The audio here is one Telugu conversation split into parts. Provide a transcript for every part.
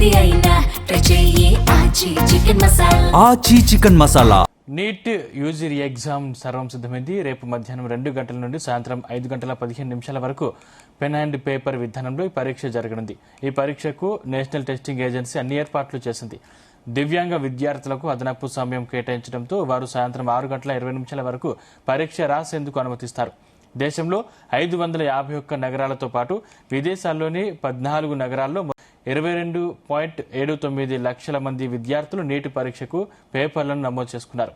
ఏది అయినా ట్రై చెయ్యి ఆచి chicken masala. NEET UG exam సర్వం సిద్ధమైంది. రేపు మధ్యాహ్నం 2 గంటల నుండి సాయంత్రం 5 గంటల 15 నిమిషాల వరకు పెన్ అండ్ పేపర్ విధానంలో ఈ పరీక్ష జరగనుంది. ఈ పరీక్షకు నేషనల్ టెస్టింగ్ ఏజెన్సీ అన్ని ఏర్పాట్లు చేసింది. దివ్యాంగ విద్యార్థులకు అదనపు సమయం కేటాయించడంతో వారు సాయంత్రం 6 గంటల 20 నిమిషాల వరకు పరీక్ష రాసేందుకు అనుమతిస్తారు. దేశంలో 551 నగరాలతో పాటు విదేశాల్లోని 14 నగరాల్లో 22.79 లక్షల మంది విద్యార్థులు నీటి పరీక్షకు పేపర్లను నమోదు చేసుకున్నారు.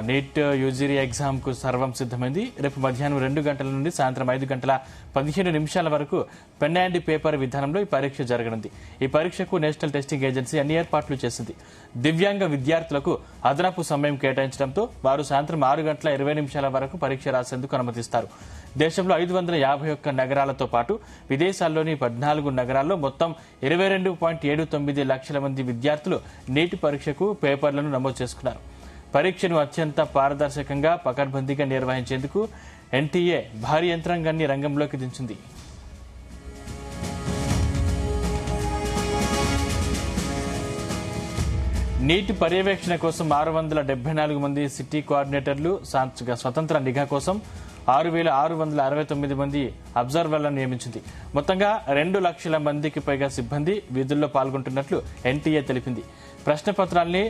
నీట్ యూజీ ఎగ్జామ్ కు సర్వం సిద్ధమైంది. రేపు మధ్యాహ్నం 2 గంటల నుండి సాయంత్రం 5 గంటల 15 నిమిషాల వరకు పెన్ అండ్ పేపర్ విధానంలో ఈ పరీక్ష జరగనుంది. ఈ పరీక్షకు నేషనల్ టెస్టింగ్ ఏజెన్సీ అన్ని ఏర్పాట్లు చేసింది. దివ్యాంగ విద్యార్థులకు అదనపు సమయం కేటాయించడంతో వారు సాయంత్రం 6 గంటల 20 నిమిషాల వరకు పరీక్ష రాసేందుకు అనుమతిస్తారు. దేశంలో 551 నగరాలతో పాటు విదేశాల్లోని 14 నగరాల్లో మొత్తం 22.79 లక్షల మంది విద్యార్థులు నీటి పరీక్షకు పేపర్లను నమోదు చేసుకున్నారు. పరీక్షను అత్యంత పారదర్శకంగా పకడ్బందీగా నిర్వహించేందుకు ఎన్టీఏ భారీ యంత్రాంగాన్ని రంగంలోకి దించింది. నీటి పర్యవేక్షణ కోసం 674 మంది సిటీ కోఆర్డినేటర్లు, స్వతంత్ర నిఘా కోసం 6,669 మంది అబ్జర్వర్లను నియమించింది. మొత్తంగా 2 లక్షల మందికి పైగా సిబ్బంది విధుల్లో పాల్గొంటున్నట్లు ఎన్టీఏ తెలిపింది. ప్రశ్నపత్రాల్ని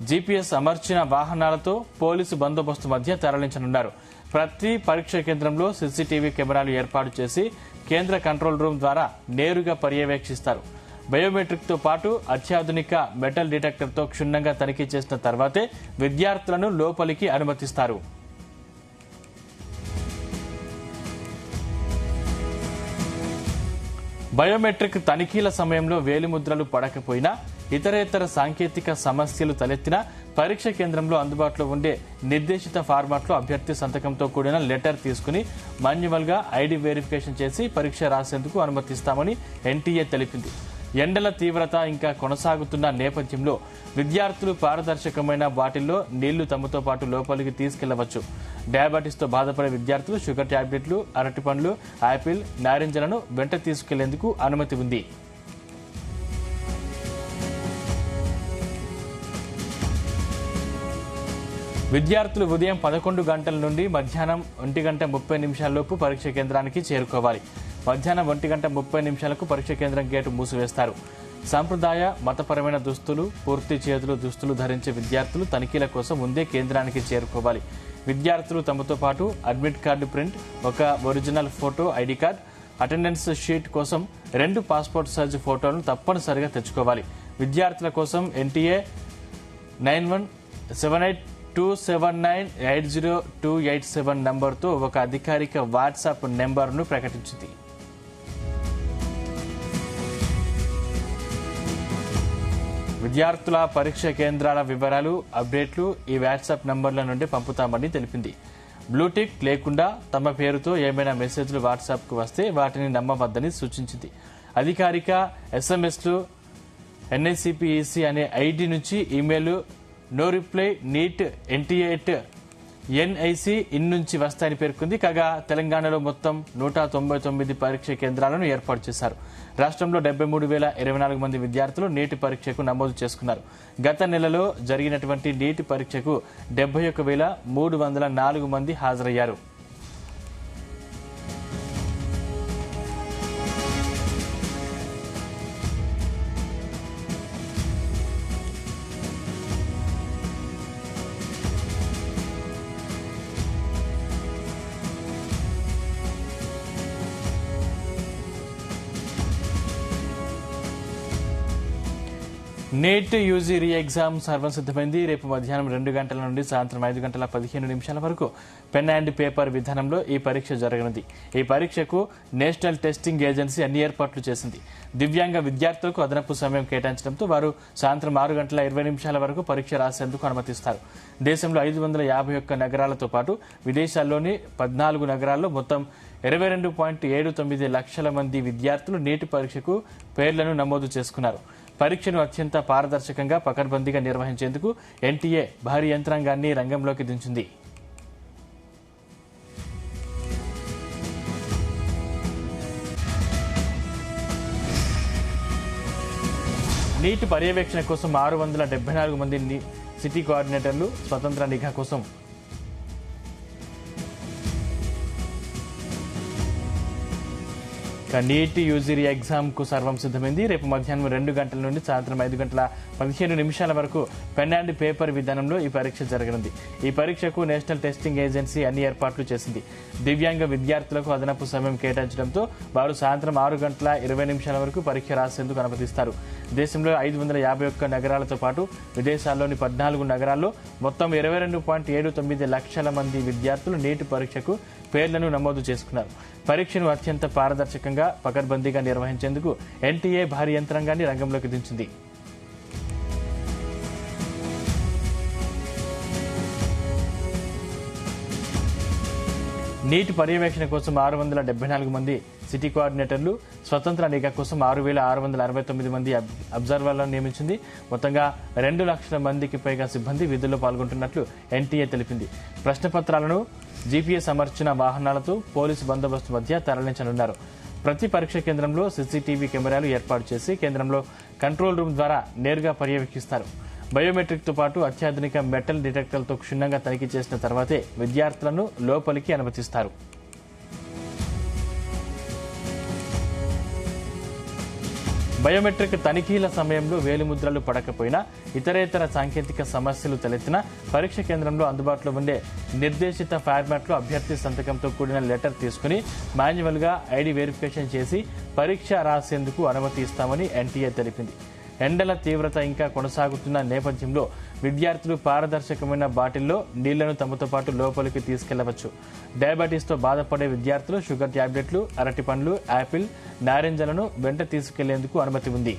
జీపీఎస్ అమర్చిన వాహనాలతో పోలీసు బందోబస్తు మధ్య తరలించనున్నారు. ప్రతి పరీక్ష కేంద్రంలో సీసీటీవీ కెమెరాలు ఏర్పాటు చేసి కేంద్ర కంట్రోల్ రూమ్ ద్వారా నేరుగా పర్యవేక్షిస్తారు. బయోమెట్రిక్ తో పాటు అత్యాధునిక మెటల్ డిటెక్టర్తో క్షుణ్ణంగా తనిఖీ చేసిన తర్వాతే విద్యార్థులను లోపలికి అనుమతిస్తారు. బయోమెట్రిక్ తనిఖీల సమయంలో వేలిముద్రలు పడకపోయినా, ఇతరేతర సాంకేతిక సమస్యలు తలెత్తినా పరీక్ష కేంద్రంలో అందుబాటులో ఉండే నిర్దేశిత ఫార్మాట్లో అభ్యర్థి సంతకంతో కూడిన లెటర్ తీసుకుని మాన్యువల్ గా ఐడి వెరిఫికేషన్ చేసి పరీక్ష రాసేందుకు అనుమతిస్తామని ఎన్టీఏ తెలిపింది. ఎండల తీవ్రత ఇంకా కొనసాగుతున్న నేపథ్యంలో విద్యార్థులు పారదర్శకమైన బాటిల్లో నీళ్లు తమతో పాటు లోపలికి తీసుకెళ్లవచ్చు. డయాబెటీస్ తో బాధపడే విద్యార్థులు షుగర్ టాబ్లెట్లు, అరటిపండ్లు, యాపిల్, నారింజలను వెంట తీసుకెళ్లేందుకు అనుమతి ఉంది. విద్యార్థులు ఉదయం 11 గంటల నుండి మధ్యాహ్నం 1:30 పరీక్ష కేంద్రానికి చేరుకోవాలి. మధ్యాహ్నం 1:30 పరీక్ష కేంద్రం గేటు మూసివేస్తారు. సాంప్రదాయ మతపరమైన దుస్తులు, పూర్తి చేతులు దుస్తులు ధరించే విద్యార్థులు తనిఖీల కోసం ముందే కేంద్రానికి చేరుకోవాలి. విద్యార్థులు తమతో పాటు అడ్మిట్ కార్డు ప్రింట్, ఒక original photo ID card, attendance sheet కోసం 2 పాస్పోర్ట్ సైజు ఫోటోలను తప్పనిసరిగా తెచ్చుకోవాలి. విద్యార్థుల కోసం ఎన్టీఏ 917827980287 నంబర్తో ఒక అధికారిక వాట్సాప్ నెంబర్ను ప్రకటించింది. విద్యార్థుల పరీక్ష కేంద్రాల వివరాలు, అప్డేట్లు ఈ వాట్సాప్ నంబర్ల నుండి పంపుతామని తెలిపింది. బ్లూటిక్ లేకుండా తమ పేరుతో ఏమైనా మెసేజ్లు వాట్సాప్ కు వస్తే వాటిని నమ్మవద్దని సూచించింది. అధికారిక ఎస్ఎంఎస్లు ఎన్ఐసిపిఈసి అనే ఐడి నుంచి email no reply NEET NTA NIC in నుంచి వస్తాయని పేర్కొంది. కాగా తెలంగాణలో మొత్తం 199 పరీక్ష కేంద్రాలను ఏర్పాటు చేశారు. రాష్ట్రంలో 73,024 మంది విద్యార్థులు నీటి పరీక్షకు నమోదు చేసుకున్నారు. గత నెలలో జరిగినటువంటి నీటి పరీక్షకు 71,304 మంది హాజరయ్యారు. నీట్ యూజీ ఎగ్జామ్ సర్వం సిద్ధమైంది. రేపు మధ్యాహ్నం 2 గంటల నుండి సాయంత్రం 5 గంటల 15 నిమిషాల వరకు పెన్ అండ్ పేపర్ విధానంలో ఈ పరీక్ష జరగనుంది. ఈ పరీక్షకు నేషనల్ టెస్టింగ్ ఏజెన్సీ అన్ని ఏర్పాట్లు చేసింది. దివ్యాంగ విద్యార్థులకు అదనపు సమయం కేటాయించడంతో వారు సాయంత్రం 6 గంటల 20 నిమిషాల వరకు పరీక్ష రాసేందుకు అనుమతిస్తారు. దేశంలో 551 నగరాలతో పాటు విదేశాల్లోని 14 నగరాల్లో మొత్తం 22.79 లక్షల మంది విద్యార్థులు నీటి పరీక్షకు పేర్లను నమోదు చేసుకున్నారు. పరీక్షను అత్యంత పారదర్శకంగా పకడ్బందీగా నిర్వహించేందుకు ఎన్టీఏ భారీ యంత్రాంగాన్ని రంగంలోకి దించింది. నీటి పర్యవేక్షణ కోసం 674 మంది సిటీ కోఆర్డినేటర్లు, స్వతంత్ర నిఘా కోసం నీట్ యూజీ ఎగ్జామ్ కు సర్వం సిద్ధమైంది. రేపు మధ్యాహ్నం 2 గంటల నుండి సాయంత్రం 5 గంటల 15 నిమిషాల వరకు పెన్ అండ్ పేపర్ విధానంలో ఈ పరీక్ష జరగనుంది. ఈ పరీక్షకు నేషనల్ టెస్టింగ్ ఏజెన్సీ అన్ని ఏర్పాట్లు చేసింది. దివ్యాంగ విద్యార్థులకు అదనపు సమయం కేటాయించడంతో వారు సాయంత్రం 6 గంటల 20 నిమిషాల వరకు పరీక్ష రాసేందుకు అనుమతిస్తారు. దేశంలో 551 నగరాలతో పాటు విదేశాల్లోని 14 నగరాల్లో మొత్తం 22.79 లక్షల మంది విద్యార్థులు నీట్ పరీక్షకు పేర్లను నమోదు చేసుకున్నారు. పరీక్షను అత్యంత పారదర్శకంగా, పకడ్బందీగా నిర్వహించేందుకు ఎన్టీఏ భారీ యంత్రాంగాన్ని రంగంలోకి దించింది. నీటి పర్యవేక్షణ కోసం 674 మంది సిటీ కోఆర్డినేటర్లు, స్వతంత్ర నిఘా కోసం 6669 మంది అబ్జర్వర్లను నియమించింది. మొత్తంగా 2 లక్షల మందికి పైగా సిబ్బంది విధుల్లో పాల్గొంటున్నట్లు ఎన్టీఏ తెలిపింది. ప్రశ్నపత్రాలను జీపీఎస్ అమర్చిన వాహనాలతో పోలీసు బందోబస్తు మధ్య తరలించనున్నారు. ప్రతి పరీక్ష కేంద్రంలో సీసీటీవీ కెమెరాలు ఏర్పాటు చేసి కేంద్రంలో కంట్రోల్ రూమ్ ద్వారా నేరుగా పర్యవేక్షిస్తారు. బయోమెట్రిక్ తో పాటు అత్యాధునిక మెటల్ డిటెక్టర్లతో క్షుణ్ణంగా తనిఖీ చేసిన తర్వాతే విద్యార్థులను లోపలికి అనుమతిస్తారు. బయోమెట్రిక్ తనిఖీల సమయంలో వేలిముద్రలు పడకపోయినా, ఇతరేతర సాంకేతిక సమస్యలు తలెత్తినా పరీక్ష కేంద్రంలో అందుబాటులో ఉండే నిర్దేశిత ఫార్మాట్లో అభ్యర్థి సంతకంతో కూడిన లెటర్ తీసుకుని మాన్యువల్ గా ఐడి వెరిఫికేషన్ చేసి పరీక్ష రాసేందుకు అనుమతి ఇస్తామని ఎన్టీఏ తెలిపింది. ఎండల తీవ్రత ఇంకా కొనసాగుతున్న నేపథ్యంలో విద్యార్థులు పారదర్శకమైన బాటిల్లో నీళ్లను తమతో పాటు లోపలికి తీసుకెళ్లవచ్చు. డయాబెటీస్ తో బాధపడే విద్యార్థులు షుగర్ టాబ్లెట్లు, అరటి పండ్లు, యాపిల్, నారింజలను వెంట తీసుకెళ్లేందుకు అనుమతి ఉంది.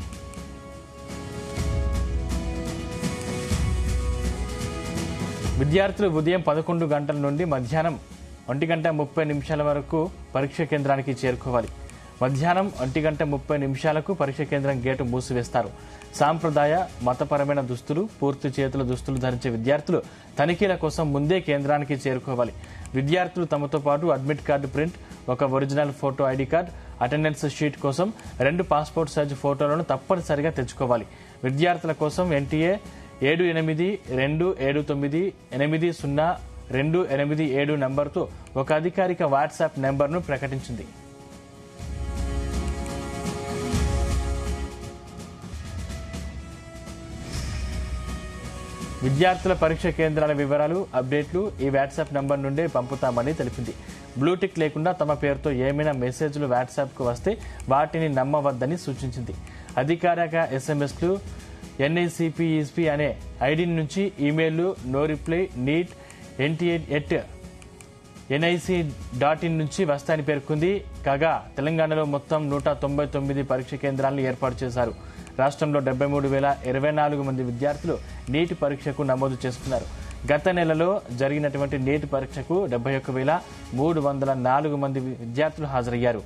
విద్యార్థులు ఉదయం 11 గంటల నుండి మధ్యాహ్నం 1:30 వరకు పరీక్ష కేంద్రానికి చేరుకోవాలి. మధ్యాహ్నం 1:30 పరీక్ష కేంద్రం గేటు మూసివేస్తారు. సాంప్రదాయ, మతపరమైన దుస్తులు, పూర్తి చేతుల దుస్తులు ధరించే విద్యార్థులు తనిఖీల కోసం ముందే కేంద్రానికి చేరుకోవాలి. విద్యార్థులు తమతో పాటు అడ్మిట్ కార్డు ప్రింట్, ఒక original photo ID card, attendance sheet కోసం 2 పాస్పోర్ట్ సైజు ఫోటోలను తప్పనిసరిగా తెచ్చుకోవాలి. విద్యార్థుల కోసం ఎన్టీఏ 7828298027 నంబర్తో ఒక అధికారిక వాట్సాప్ నెంబర్ను ప్రకటించింది. విద్యార్థుల పరీక్ష కేంద్రాల వివరాలు, అప్డేట్లు ఈ వాట్సాప్ నంబర్ నుండే పంపుతామని తెలిపింది. బ్లూటిక్ లేకుండా తమ పేరుతో ఏమైనా మెసేజ్లు వాట్సాప్కు వస్తే వాటిని నమ్మవద్దని సూచించింది. అధికారిక ఎస్ఎంఎస్లు NICPESP అనే ఐడి నుంచి ఈమెయిల్లు నో రిప్లై నీట్ NTA@nic.in నుంచి వస్తాయని పేర్కొంది. కాగా తెలంగాణలో మొత్తం 199 పరీక్ష కేంద్రాలను ఏర్పాటు చేశారు. రాష్ట్రంలో 73,024 మంది విద్యార్థులు నీటి పరీక్షకు నమోదు చేసుకున్నారు. గత నెలలో జరిగినటువంటి నీటి పరీక్షకు 71,304 మంది విద్యార్థులు హాజరయ్యారు.